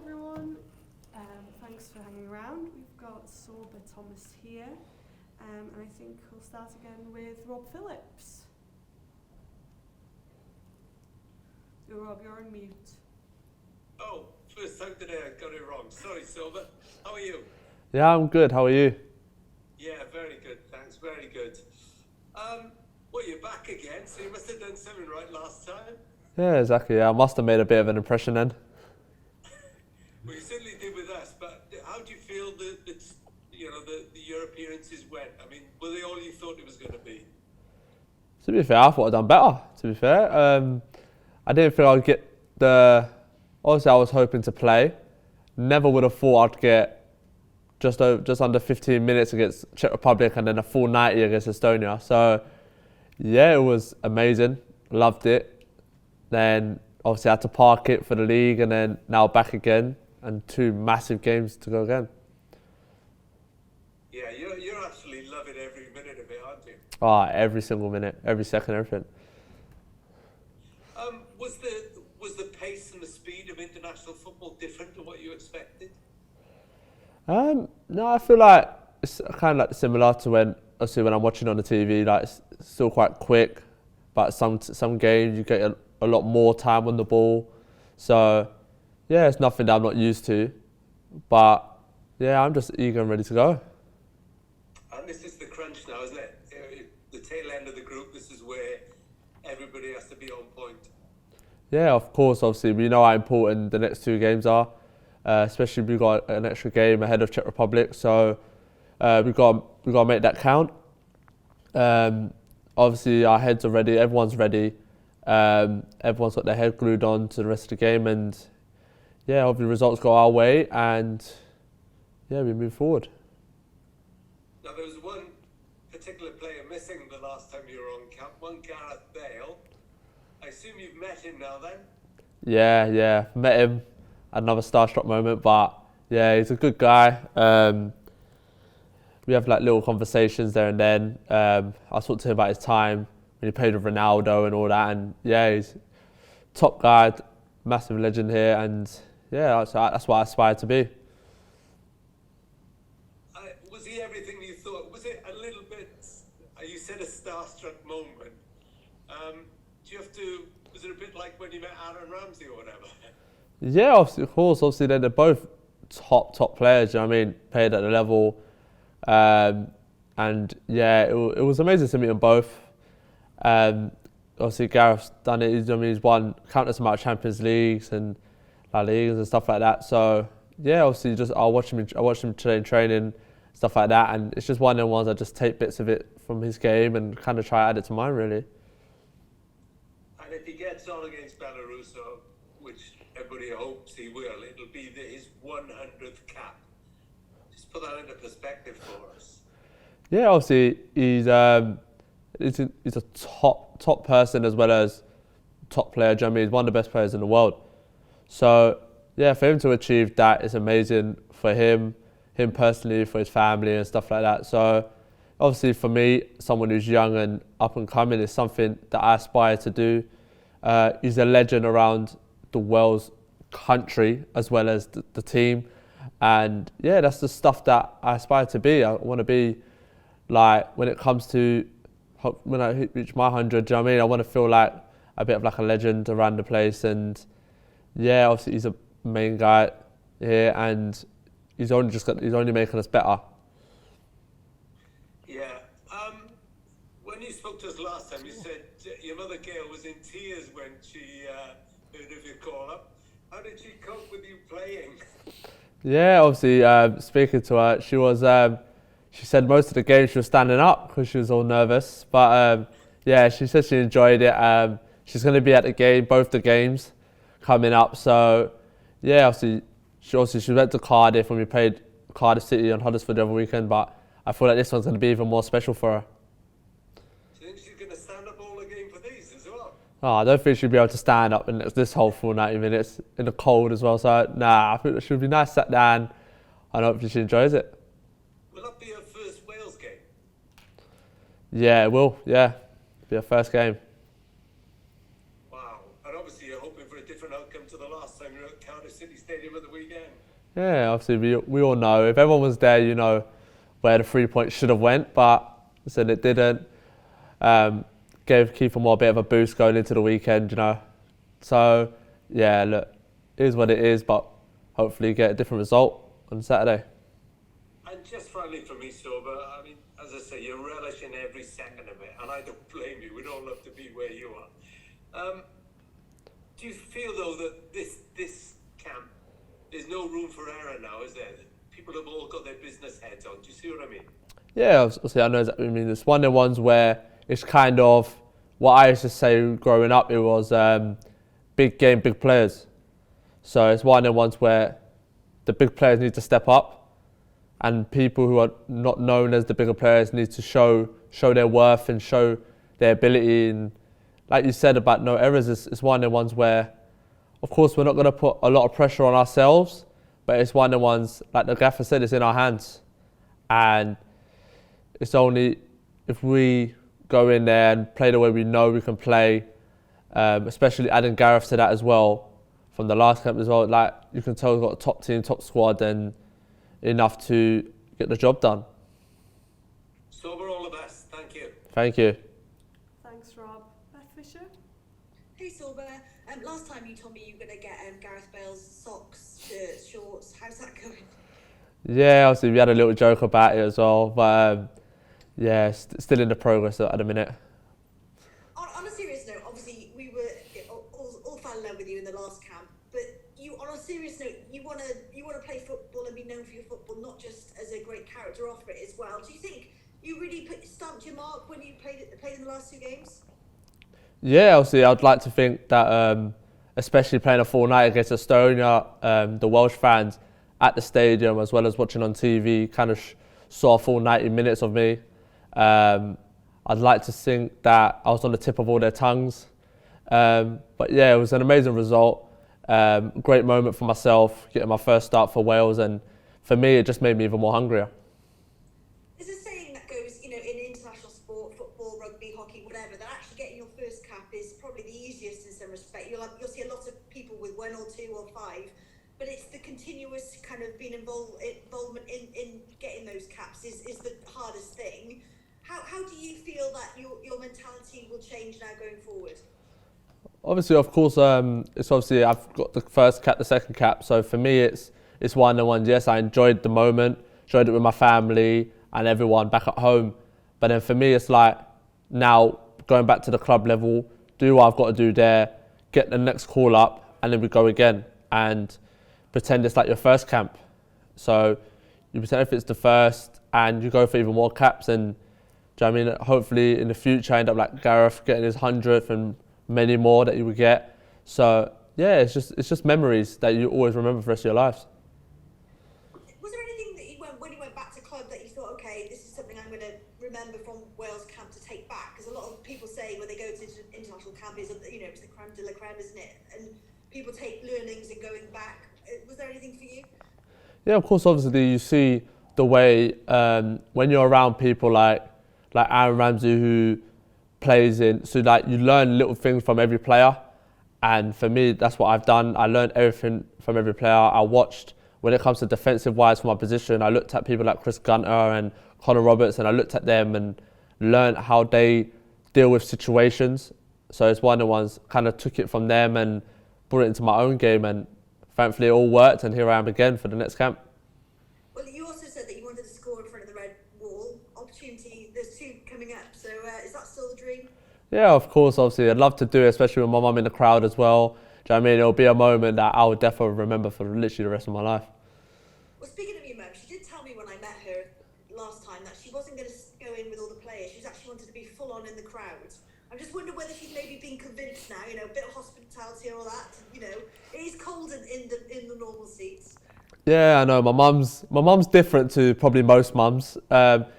everyone. Thanks for hanging around. We've got Sorba Thomas here, and I think we'll start again with Rob Phillips. So Rob, you're on mute. Oh, first time today I got it wrong. Sorry, Sorba. How are you? Yeah, I'm good. How are you? Yeah, very good. Thanks. Very good. Well, you're back again, so you must have done something right last time. Yeah, exactly. Yeah, I must have made a bit of an impression then. Well, you certainly did with us. But how do you feel that the Europeans went? I mean, were they all you thought it was going to be? To be fair, I thought I'd done better. To be fair, I didn't feel I'd get the. Obviously, I was hoping to play. Never would have thought I'd get just under 15 minutes against Czech Republic and then a full 90 against Estonia. So, yeah, it was amazing. Loved it. Then obviously I had to park it for the league and then now back again and 2 massive games to go again. Yeah, you're actually loving every minute of it, aren't you? Every single minute, every second, everything. Was the pace and the speed of international football different to what you expected? No, I feel like it's kind of like similar to when I'm watching on the TV. Like it's still quite quick, but some games you get a lot more time on the ball. So yeah, it's nothing that I'm not used to, but yeah, I'm just eager and ready to go. And this is the crunch now, isn't it? The tail end of the group. This is where everybody has to be on point. Yeah, of course. Obviously, we know how important the next 2 games are. Especially we've got an extra game ahead of Czech Republic, so we've got to make that count. Obviously, our heads are ready. Everyone's ready. Everyone's got their head glued on to the rest of the game, and yeah, hopefully the results go our way, and yeah, we move forward. Now, there was one particular player missing the last time you were on camp. One Gareth, Bale. I assume you've met him now, then. Yeah, met him. Another starstruck moment, but yeah, he's a good guy. We have like little conversations there and then. I talked to him about his time when he played with Ronaldo and all that, and yeah, he's top guy, massive legend here, and yeah, that's what I aspire to be. Was he everything you thought? Was it a little bit? You said a starstruck moment. Was it a bit like when you met Aaron Ramsey or whatever? Yeah, of course. Obviously, they're both top players. You know what I mean? Played at the level, and yeah, it was amazing to meet them both. Obviously, Gareth's done it. He's won countless amount of Champions Leagues and La Ligas and stuff like that. So yeah, obviously, I watch him today training, stuff like that, and it's just one of the ones I just take bits of it from his game and kind of try to add it to mine, really. And if he gets on against Belarus, which everybody hopes he will, it'll be his 100th cap. Just put that into perspective for us. Yeah, obviously he's a top person as well as top player. Do you know what I mean? He's one of the best players in the world. So yeah, for him to achieve that is amazing for him personally, for his family and stuff like that. So obviously for me, someone who's young and up and coming is something that I aspire to do. He's a legend around the world's country as well as the team, and yeah, that's the stuff that I aspire to be. I want to be like, when it comes to when I reach my 100, do you know what I mean? I want to feel like a bit of like a legend around the place, and yeah, obviously he's a main guy here, and he's only making us better. Yeah. When you spoke to us last time, you said your mother Gail was in tears when she heard of your call up. How did she cope with you playing? Yeah, obviously, speaking to her, she said most of the game she was standing up because she was all nervous. But yeah, she said she enjoyed it. She's going to be at both the games coming up. So yeah, obviously she went to Cardiff when we played Cardiff City on Huddersfield the other weekend. But I feel like this one's going to be even more special for her. Do you think she's going to stand up all the game for these as well? I don't think she'll be able to stand up in this whole full 90 minutes in the cold as well. So I think she'll be nice sat down, and hopefully she enjoys it. Will that be her first Wales game? Yeah, it will. Yeah, be her first game. Wow. And obviously you're hoping for a different outcome to the last time you at Cardiff City Stadium at the weekend? Yeah, obviously we all know if everyone was there, you know where the 3 points should have went, but I said it didn't. Gave Kiefer Moore a bit of a boost going into the weekend, you know. So yeah, look, it is what it is, but hopefully get a different result on Saturday. And just finally for me, Sorba, I mean, as I say, you're relishing every second of it, and I don't blame you. We'd all love to be where you are. Do you feel though that this camp, there's no room for error now, is there? People have all got their business heads on. Do you see what I mean? Yeah, obviously I know exactly what I mean. It's one of the ones where it's kind of what I used to say growing up. It was big game, big players. So it's one of the ones where the big players need to step up, and people who are not known as the bigger players need to show their worth and show their ability. And like you said about no errors, it's one of the ones where, of course, we're not going to put a lot of pressure on ourselves, but it's one of the ones, like the gaffer said, it's in our hands. And it's only if we go in there and play the way we know we can play, especially adding Gareth to that as well, from the last camp as well, like you can tell we've got a top team, top squad, and enough to get the job done. Sorba, all the best. Thank you. Thank you. Thanks, Rob. Beth Fisher? Hey Sorba, last time you told me you were going to get Gareth Bale's socks, shirts, shorts. How's that going? Yeah, obviously we had a little joke about it as well, but yeah, still in the progress at the minute. On a serious note, obviously we were all fell in love with you in the last camp, but you, on a serious note, you want to play football and be known for your football, not just as a great character off it as well. Do you think you really stamped your mark when you played in the last 2 games? Yeah, obviously I'd like to think that, especially playing a full night against Estonia, the Welsh fans at the stadium as well as watching on TV kind of saw a full 90 minutes of me. I'd like to think that I was on the tip of all their tongues. But yeah, it was an amazing result. Great moment for myself, getting my first start for Wales, and for me it just made me even more hungrier. There's a saying that goes, you know, in international sport, football, rugby, hockey, whatever, that actually getting your first cap is probably the easiest in some respect. You'll see a lot of people with 1 or 2 or 5, but it's the continuous kind of being involvement in getting those caps is the hardest thing. How do you feel that your mentality will change now going forward? Obviously, of course, it's obviously I've got the first cap, the second cap. So for me, it's one of the ones. Yes, I enjoyed the moment, enjoyed it with my family and everyone back at home. But then for me, it's like now going back to the club level, do what I've got to do there, get the next call up, and then we go again and pretend it's like your first camp. So you pretend if it's the first, and you go for even more caps. And do you know what I mean? Hopefully in the future, I end up like Gareth getting his 100th and many more that you would get. So yeah, it's just memories that you always remember for the rest of your lives. Was there anything that when you went back to club that you thought, okay, this is something I'm going to remember from Wales camp to take back? Because a lot of people say when they go to international camp is, you know, it's the creme de la creme, isn't it? And people take learnings and going back. Was there anything for you? Yeah, of course. Obviously, you see the way when you're around people like Aaron Ramsey who plays in, so like you learn little things from every player, and for me that's what I've done. I learned everything from every player. I watched when it comes to defensive wise for my position. I looked at people like Chris Gunter and Connor Roberts, and I looked at them and learned how they deal with situations. So it's one of the ones, kind of took it from them and brought it into my own game, and thankfully it all worked, and here I am again for the next camp. Well, you also said that you wanted to score in front of the red wall. Opportunity, there's 2 coming up, so is that still the dream? Yeah, of course, obviously. I'd love to do it, especially with my mum in the crowd as well. Do you know what I mean? It'll be a moment that I would definitely remember for literally the rest of my life. Well, speaking of your mum, she did tell me when I met her last time that she wasn't going to go in with all the players. She actually wanted to be full on in the crowd. I'm just wondering whether she's maybe been convinced now, you know, a bit of hospitality and all that. You know, it is cold in the normal seats. Yeah, I know. My mum's different to probably most mums.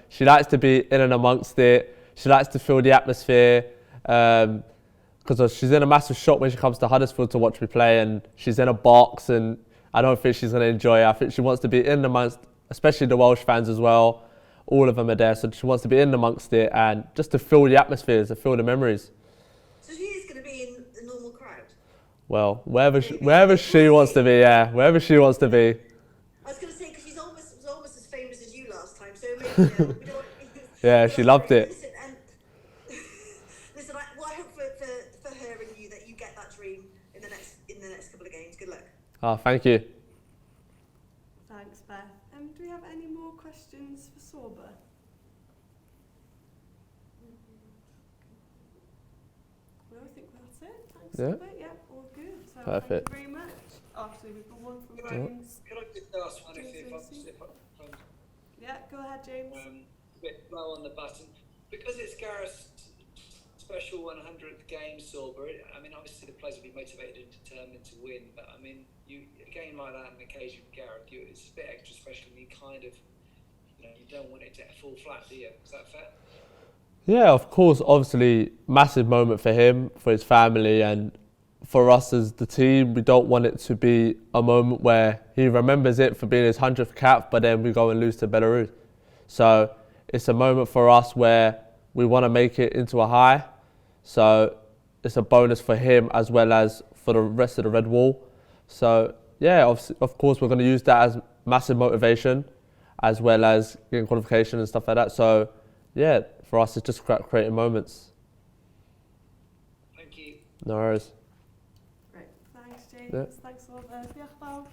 She likes to be in and amongst it. She likes to feel the atmosphere. Because she's in a massive shock when she comes to Huddersfield to watch me play, and she's in a box, and I don't think she's going to enjoy it. I think she wants to be in amongst, especially the Welsh fans as well. All of them are there, so she wants to be in amongst it and just to feel the atmosphere, to feel the memories. So she is going to be in the normal crowd? Well, wherever she wants to be, yeah, wherever she wants to be. I was going to say, because she's almost as famous as you last time, so maybe, we don't. Yeah, she loved it. Listen, listen. I hope for her and you that you get that dream in the next couple of games. Good luck. Oh, thank you. Thanks, Beth. Do we have any more questions for Sorba? No, I think that's it. Thanks, Yeah. Sorba. Yeah, all good. So Perfect. Thank you very much. Actually, we've got one from Can I- James. Can I just ask one Yeah, go ahead, James. A bit low on the button. Because it's Gareth's special 100th game, Sorba, I mean, obviously the players will be motivated and determined to win, but I mean, a game like that, an occasion for Gareth, it's a bit extra special, and you kind of, you don't want it to fall flat, do you? Is that fair? Yeah, of course, obviously, massive moment for him, for his family, and for us as the team. We don't want it to be a moment where he remembers it for being his 100th cap, but then we go and lose to Belarus. So it's a moment for us where we want to make it into a high. So it's a bonus for him as well as for the rest of the Red Wall. So yeah, of course, we're going to use that as massive motivation as well as getting qualification and stuff like that. So yeah, for us, it's just creating moments. Thank you. No worries. Great. Thanks, James. Yeah. Thanks, Sorba. Diolch, Bawb.